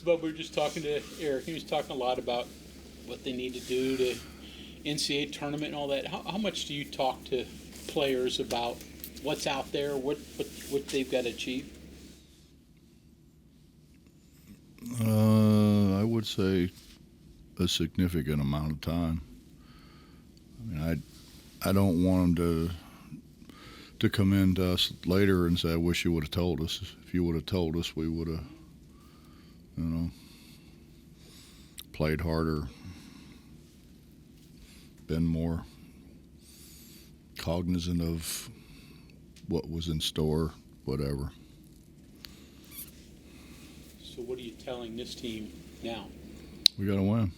Bob, we were just talking to Eric. He was talking a lot about what they need to do to NCAA tournament and all that. How much do you talk to players about what's out there, what they've got to achieve? I would say a significant amount of time. I mean, I don't want them to come in to us later and say, I wish you would have told us. If you would have told us, we would have, played harder, been more cognizant of what was in store, whatever. So what are you telling this team now? We got to win.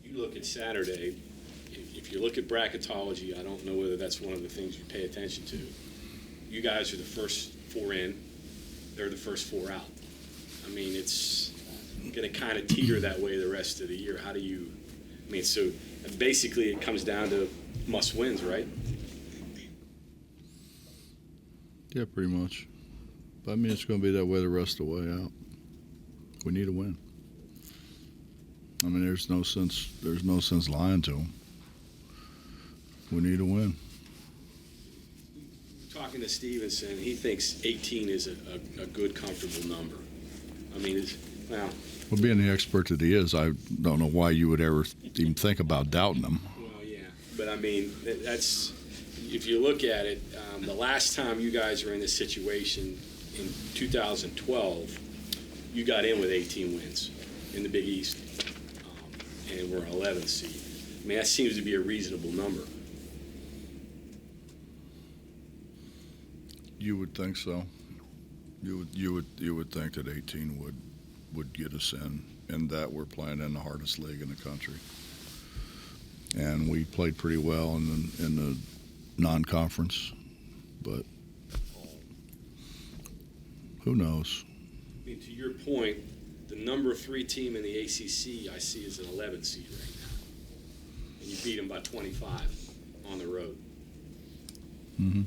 You look at Saturday, if you look at bracketology, I don't know whether that's one of the things you pay attention to. You guys are the first 4 in, they're the first 4 out. I mean, it's going to kind of teeter that way the rest of the year. How do you, so basically it comes down to must-wins, right? Yeah, pretty much. But it's going to be that way the rest of the way out. We need to win. There's no sense lying to them. We need to win. Talking to Stevenson, he thinks 18 is a good, comfortable number. Well, being the expert that he is, I don't know why you would ever even think about doubting him. Well, yeah, but that's, if you look at it, the last time you guys were in this situation in 2012, you got in with 18 wins in the Big East, and we're an 11th seed. That seems to be a reasonable number. You would think so. You would think that 18 would get us in, and that we're playing in the hardest league in the country. And we played pretty well in the non-conference, but who knows? To your point, the number 3 team in the ACC I see is an 11 seed right now, and you beat them by 25 on the road. Mm-hmm.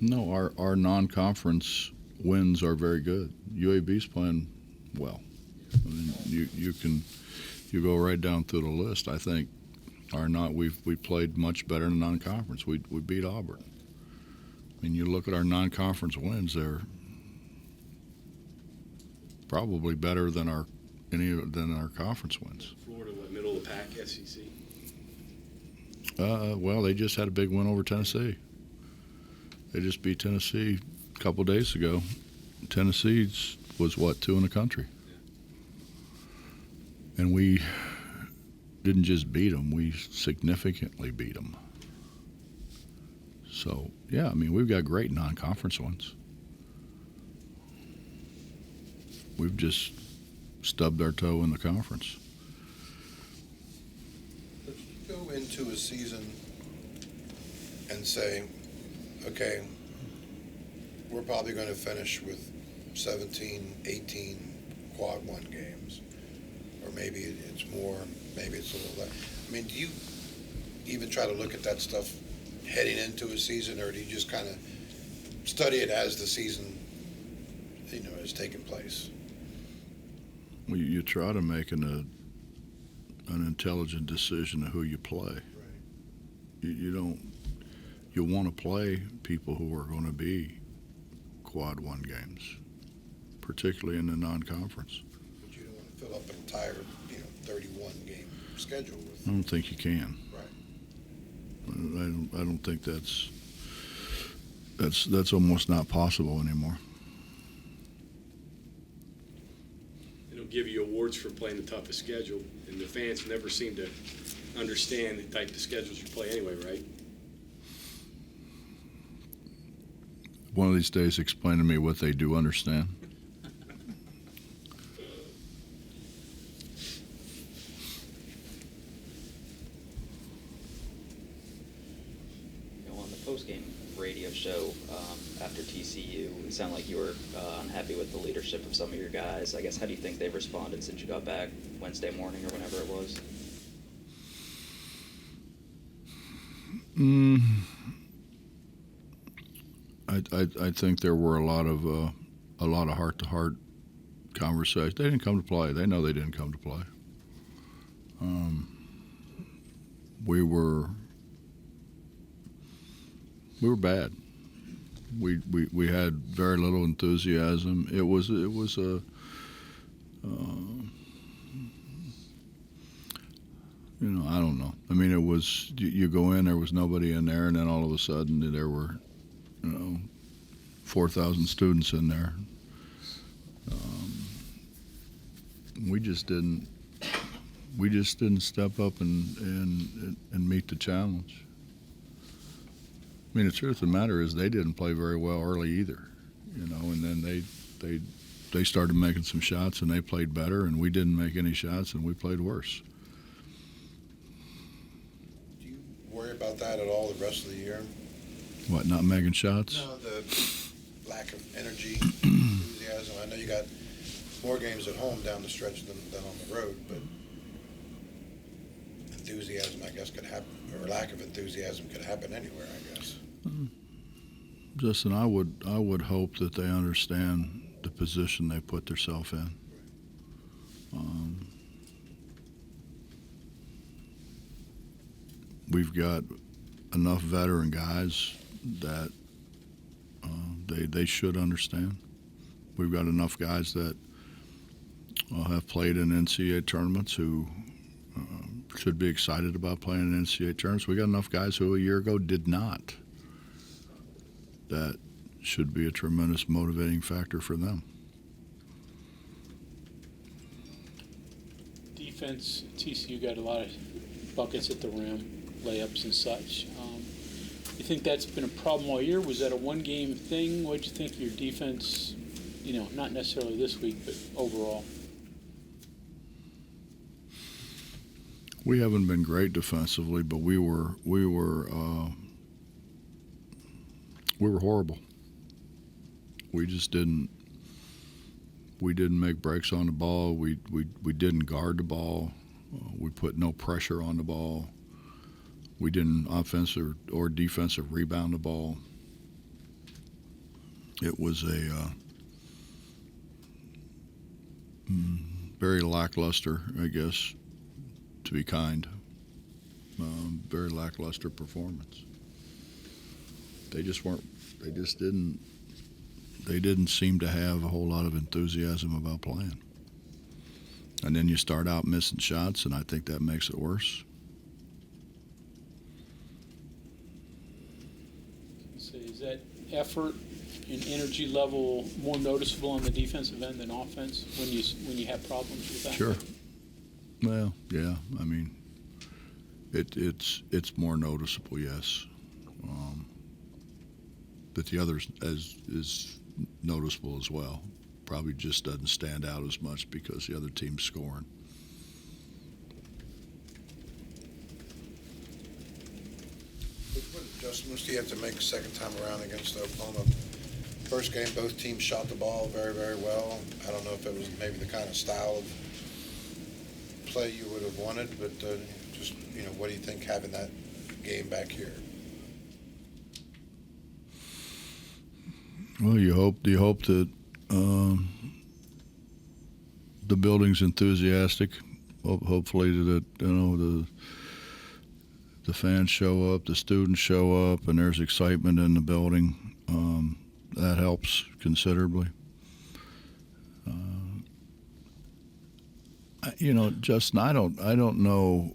No, our non-conference wins are very good. UAB's playing well. You go right down through the list. I think we played much better in the non-conference. We beat Auburn. You look at our non-conference wins; they're probably better than our conference wins. Florida, middle of the pack, SEC? Well, they just had a big win over Tennessee. They just beat Tennessee a couple days ago. Tennessee was, 2 in the country? Yeah. And we didn't just beat them, we significantly beat them. So, yeah, we've got great non-conference ones. We've just stubbed our toe in the conference. If you go into a season and say, okay, we're probably going to finish with 17, 18 quad 1 games, or maybe it's more, maybe it's a little less. Do you even try to look at that stuff heading into a season, or do you just kind of study it as the season, is taking place? Well, you try to make an intelligent decision of who you play. Right. You want to play people who are going to be quad 1 games, particularly in the non-conference. But you don't want to fill up an entire, 31 game schedule with. I don't think you can. Right. I don't think that's almost not possible anymore. They don't give you awards for playing the toughest schedule, and the fans never seem to understand the type of schedules you play anyway, right? One of these days, explain to me what they do understand. On the post-game radio show after TCU, it sounded like you were unhappy with the leadership of some of your guys. I guess, how do you think they've responded since you got back Wednesday morning or whenever it was? I think there were a lot of heart-to-heart conversations. They didn't come to play. They know they didn't come to play. We were bad. We had very little enthusiasm. It was a I don't know. I mean, it was you go in, there was nobody in there, and then all of a sudden there were 4,000 students in there. We just didn't step up and meet the challenge. I mean, the truth of the matter is they didn't play very well early either, and then they started making some shots and they played better, and we didn't make any shots and we played worse. Do you worry about that at all the rest of the year? What, not making shots? No, the lack of energy, enthusiasm. I know you got more games at home down the stretch than on the road, but enthusiasm, I guess, could happen, or lack of enthusiasm could happen anywhere, I guess. Justin, I would hope that they understand the position they put themselves in. We've got enough veteran guys that they should understand. We've got enough guys that have played in NCAA tournaments who should be excited about playing in NCAA tournaments. We got enough guys who a year ago did not. That should be a tremendous motivating factor for them. Defense, TCU got a lot of buckets at the rim, layups and such. You think that's been a problem all year? Was that a one-game thing? What did you think of your defense, not necessarily this week, but overall? We haven't been great defensively, but we were horrible. We just didn't make breaks on the ball. We didn't guard the ball. We put no pressure on the ball. We didn't offensive or defensive rebound the ball. It was a very lackluster, I guess, to be kind. Very lackluster performance. They didn't seem to have a whole lot of enthusiasm about playing. And then you start out missing shots, and I think that makes it worse. So is that effort and energy level more noticeable on the defensive end than offense when you have problems with that? Sure. Well, yeah. I mean, it's more noticeable, yes. But the others is noticeable as well. Probably just doesn't stand out as much because the other team's scoring. What adjustments do you have to make a second time around against Oklahoma? First game, both teams shot the ball very, very well. I don't know if it was maybe the kind of style of play you would have wanted, but just, what do you think having that game back here? Well, you hope that the building's enthusiastic. Hopefully that the fans show up, the students show up, and there's excitement in the building. That helps considerably. Justin, I don't know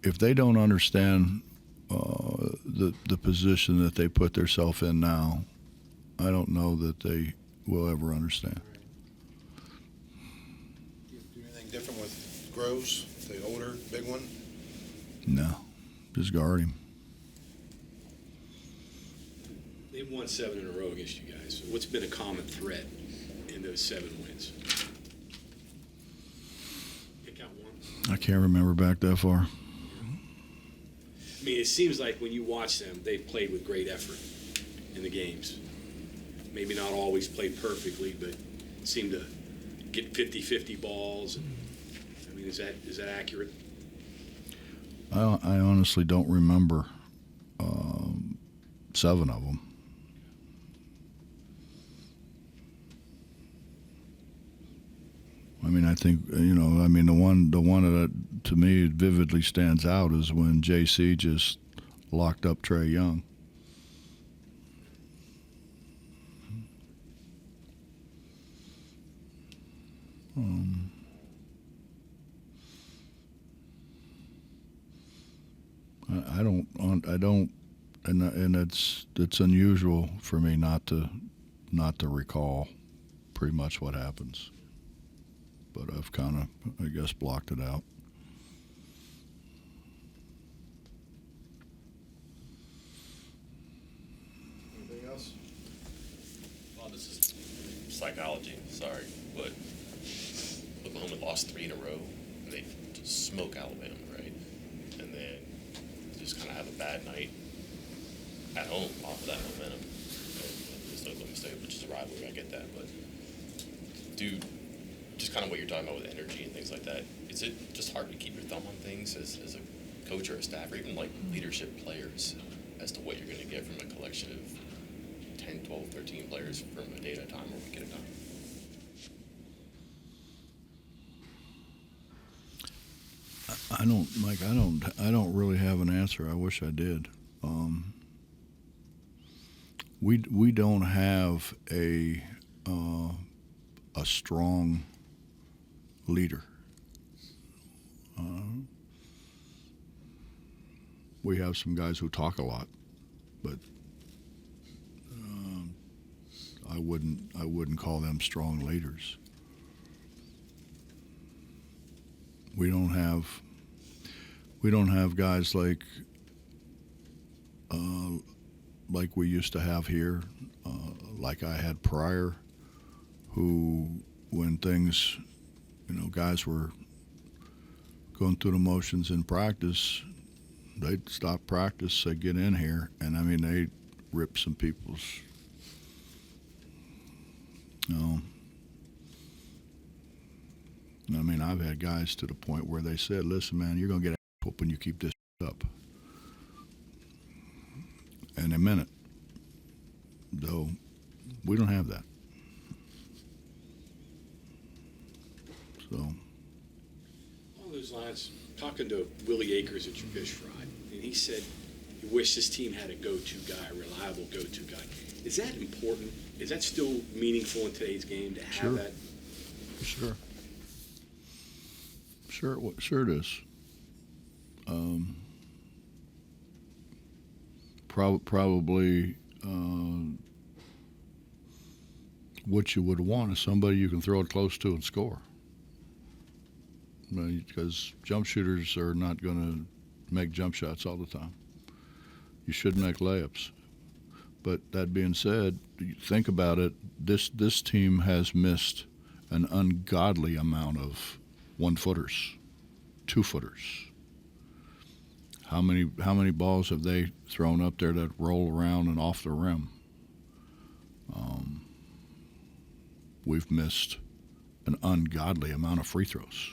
if they don't understand the position that they put themselves in now. I don't know that they will ever understand. Do you do anything different with Groves, the older, big one? No, just guard him. They've won 7 in a row against you guys. What's been a common thread in those 7 wins? Pick out one. I can't remember back that far. I mean, it seems like when you watch them, they've played with great effort in the games. Maybe not always played perfectly, but seem to get 50-50 balls. I mean, is that accurate? I honestly don't remember 7 of them. I mean, I think, you know, I mean, the one that to me vividly stands out is when JC just locked up Trey Young. I don't, and it's unusual for me not to recall pretty much what happens, but I've kind of, I guess, blocked it out. Anything else? Well, this is psychology, sorry, but Oklahoma lost 3 in a row, and they just smoke Alabama, right? And then just kind of have a bad night at home off of that momentum. It's Oklahoma State, which is a rivalry, I get that, but just kind of what you're talking about with energy and things like that, is it just hard to keep your thumb on things as a coach or a staff, or even like leadership players, as to what you're going to get from a collection of 10, 12, 13 players from a day at a time or a week at a time? Mike, I don't really have an answer. I wish I did. We don't have a strong leader. We have some guys who talk a lot, but I wouldn't call them strong leaders. We don't have guys like we used to have here, like I had prior, who, when things, you know, guys were going through the motions in practice, they'd stop practice, say, get in here, and I mean, they rip some people's, you know. I mean, I've had guys to the point where they said, listen, man, you're going to get ass whooped when you keep this up. And they meant it. Though we don't have that. So. Along those lines, talking to Willie Akers at your fish fry, and he said he wished this team had a go-to guy, a reliable go-to guy. Is that important? Is that still meaningful in today's game to have that? Sure. Sure it is. Probably what you would want is somebody you can throw it close to and score. Because jump shooters are not going to make jump shots all the time. You should make layups. But that being said, think about it. This team has missed an ungodly amount of 1-footers, 2-footers. How many balls have they thrown up there that roll around and off the rim? We've missed an ungodly amount of free throws.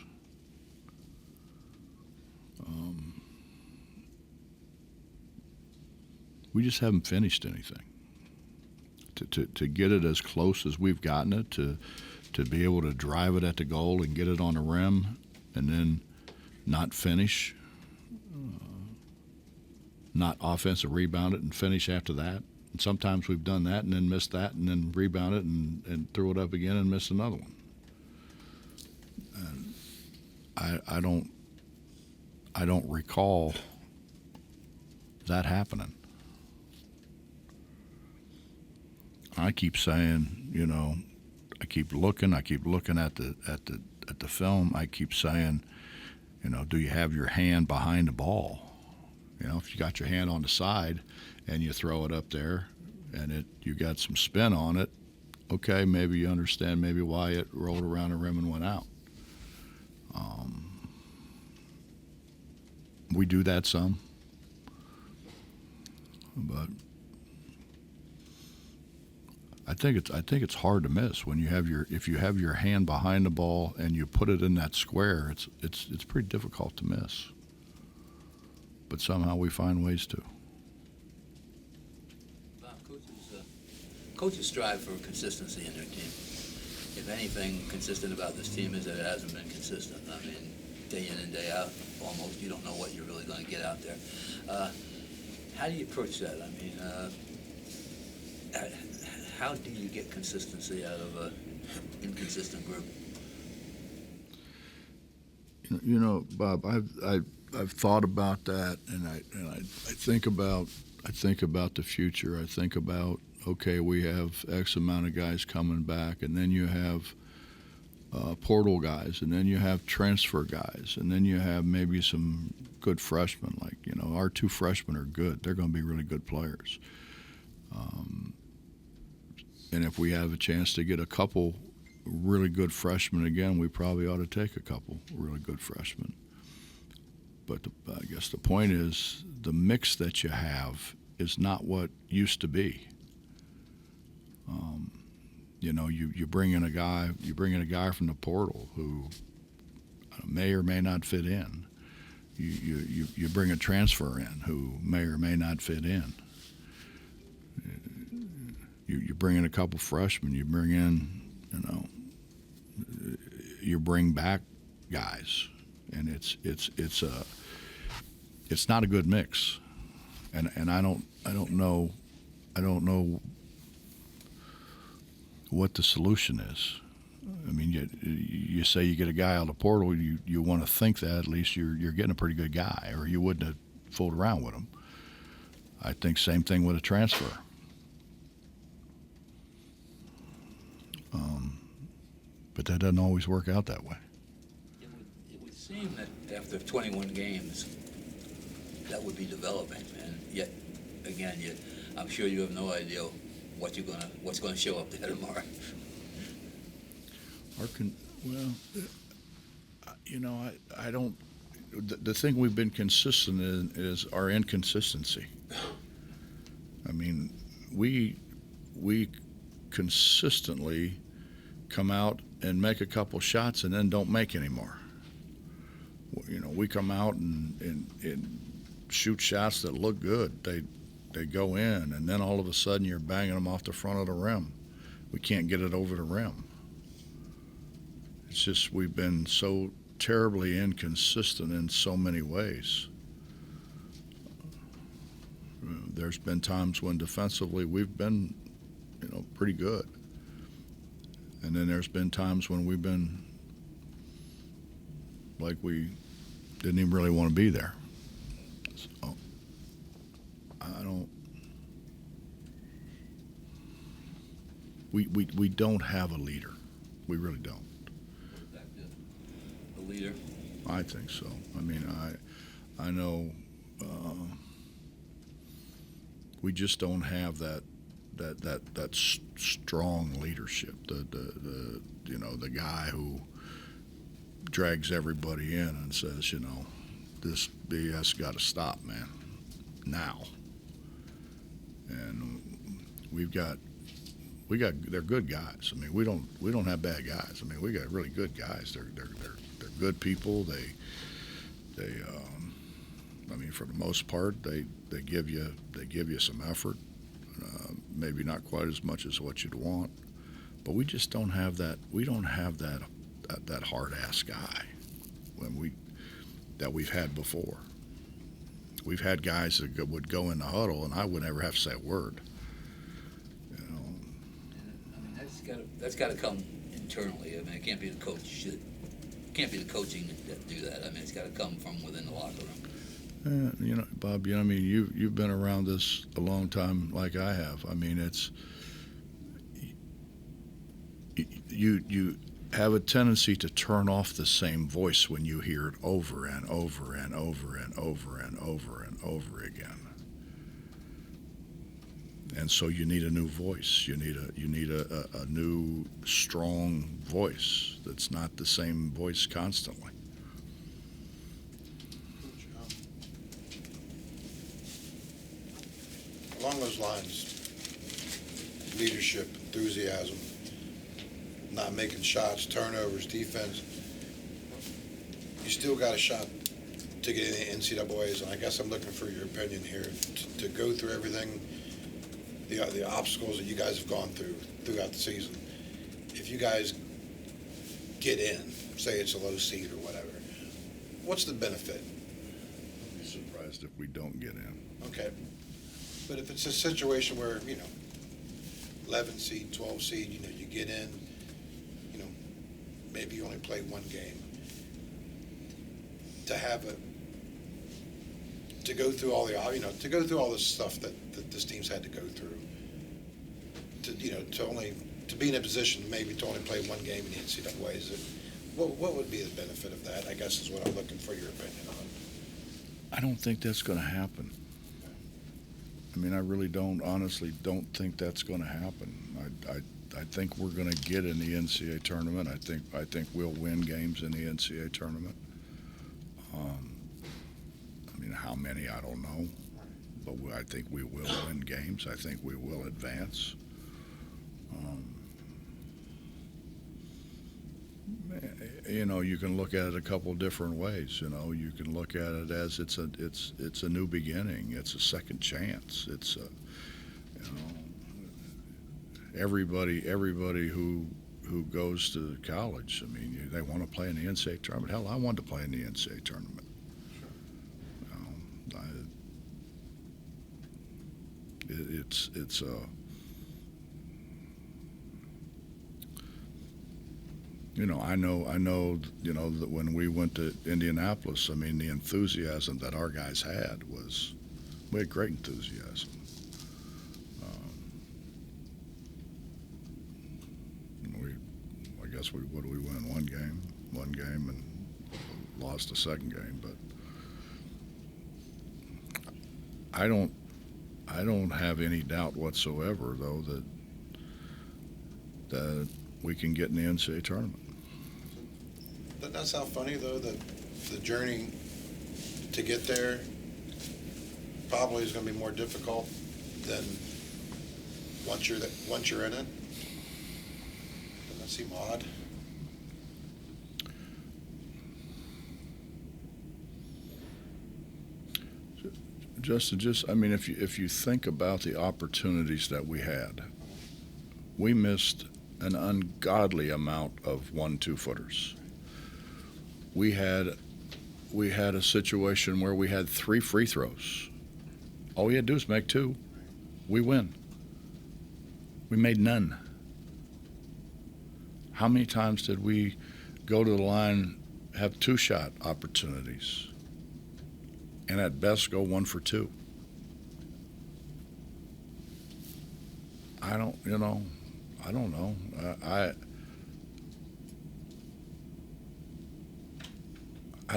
We just haven't finished anything. To get it as close as we've gotten it, to be able to drive it at the goal and get it on the rim and then not finish, not offensive rebound it and finish after that. And sometimes we've done that and then missed that and then rebound it and threw it up again and missed another one. And I don't recall that happening. I keep saying, you know, I keep looking at the film. I keep saying, you know, do you have your hand behind the ball? You know, if you got your hand on the side and you throw it up there and you got some spin on it, okay, maybe you understand maybe why it rolled around the rim and went out. We do that some, but I think it's hard to miss when if you have your hand behind the ball and you put it in that square. It's pretty difficult to miss, but somehow we find ways to. Bob, coaches strive for consistency in their team. if anything consistent about this team is that it hasn't been consistent. I mean, day in and day out, almost, you don't know what you're really going to get out there. How do you approach that? I mean, how do you get consistency out of an inconsistent group? You know, Bob, I've thought about that, and I think about the future. I think about, okay, we have X amount of guys coming back, and then you have portal guys, and then you have transfer guys, and then you have maybe some good freshmen. Like, you know, our 2 freshmen are good. They're going to be really good players. And if we have a chance to get a couple really good freshmen again, we probably ought to take a couple really good freshmen. But I guess the point is, the mix that you have is not what used to be. You know, you bring in a guy from the portal who may or may not fit in. You bring a transfer in who may or may not fit in. You bring in a couple freshmen. You bring in, you know, you bring back guys, and it's not a good mix. And I don't know what the solution is. I mean, you say you get a guy out of the portal, you want to think that at least you're getting a pretty good guy, or you wouldn't have fooled around with him. I think same thing with a transfer. But that doesn't always work out that way. It would seem that after 21 games, that would be developing, and yet, again, I'm sure you have no idea what's going to show up there tomorrow. You know, I don't. The thing we've been consistent in is our inconsistency. I mean, we consistently come out and make a couple shots and then don't make any more. You know, we come out and shoot shots that look good. They go in, and then all of a sudden you're banging them off the front of the rim. We can't get it over the rim. It's just we've been so terribly inconsistent in so many ways. There's been times when defensively we've been, you know, pretty good. And then there's been times when we've been like we didn't even really want to be there. So we don't have a leader. We really don't. The leader? I think so. I mean, I know we just don't have that strong leadership. The you know, the guy who drags everybody in and says, you know, this BS got to stop, man, now. And they're good guys. I mean, we don't have bad guys. I mean, we got really good guys. They're good people. I mean, for the most part, they give you some effort. Maybe not quite as much as what you'd want, but we just don't have that. We don't have that hard-ass guy that we've had before. We've had guys that would go in the huddle, and I would never have to say a word. You know. I mean, that's got to come internally. I mean, it can't be the coach. It can't be the coaching that do that. I mean, it's got to come from within the locker room. You know, Bob, you know, I mean, you've been around this a long time like I have. I mean, it's you have a tendency to turn off the same voice when you hear it over and over and over and over and over and over again. And so you need a new voice. You need a new strong voice that's not the same voice constantly. Along those lines, leadership, enthusiasm, not making shots, turnovers, defense, you still got a shot to get in the NCAAs, and I guess I'm looking for your opinion here, to go through everything, the obstacles that you guys have gone throughout the season. If you guys get in, say it's a low seed or whatever, what's the benefit? I'd be surprised if we don't get in. Okay. But if it's a situation where, 11 seed, 12 seed, you get in, maybe you only play one game. To go through all the stuff that this team's had to go through, to be in a position maybe to only play one game in the NCAA, what would be the benefit of that, I guess is what I'm looking for your opinion on. I don't think that's going to happen. I mean, I really honestly don't think that's going to happen. I think we're going to get in the NCAA tournament. I think we'll win games in the NCAA tournament. I mean, how many, I don't know. But I think we will win games. I think we will advance. You can look at it a couple different ways. You can look at it as it's a new beginning. It's a second chance. It's everybody who goes to college. I mean, they want to play in the NCAA tournament. Hell, I wanted to play in the NCAA tournament. I know that when we went to Indianapolis, I mean, the enthusiasm that our guys had we had great enthusiasm. I guess we win one game and lost the second game, but I don't have any doubt whatsoever, though, that we can get in the NCAA tournament. Doesn't that sound funny, though, that the journey to get there probably is going to be more difficult than once you're in it? Doesn't that seem odd? I mean, if you think about the opportunities that we had, we missed an ungodly amount of 1-2 footers. We had a situation where we had 3 free throws. All we had to do is make 2. We win. We made none. How many times did we go to the line, have 2-shot opportunities, and at best go 1 for 2? I don't know. I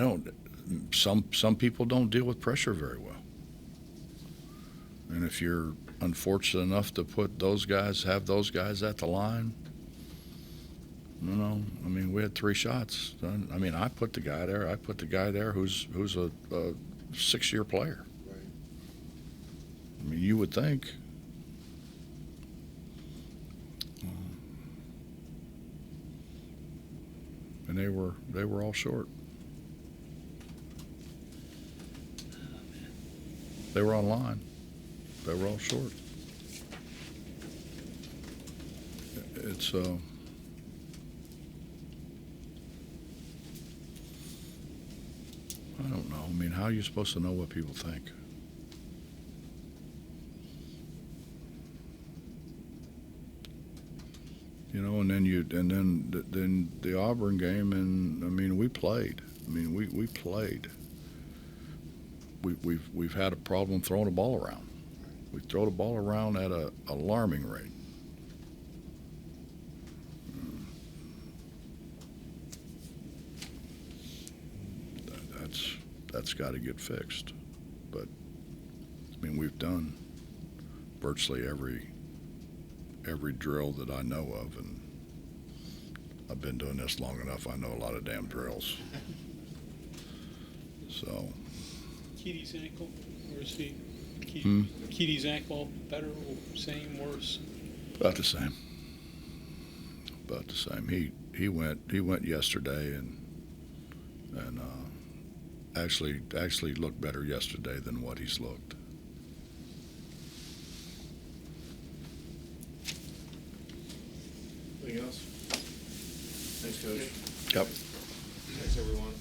don't. Some people don't deal with pressure very well, and if you're unfortunate enough to have those guys at the line, I mean, we had 3 shots. I mean, I put the guy there who's a 6-year player. Right. I mean, you would think. And they were all short. They were on line. They were all short. It's I don't know. I mean, how are you supposed to know what people think? And then the Auburn game, and I mean, we played. I mean, we played. We've had a problem throwing the ball around. We throw the ball around at an alarming rate. That's got to get fixed. But I mean, we've done virtually every drill that I know of, and I've been doing this long enough. I know a lot of damn drills. So. Keaty's ankle, or is he? Keaty's ankle better, or same, worse? About the same. He went yesterday and actually looked better yesterday than what he's looked. Anything else? Thanks, Coach. Yep. Thanks, everyone.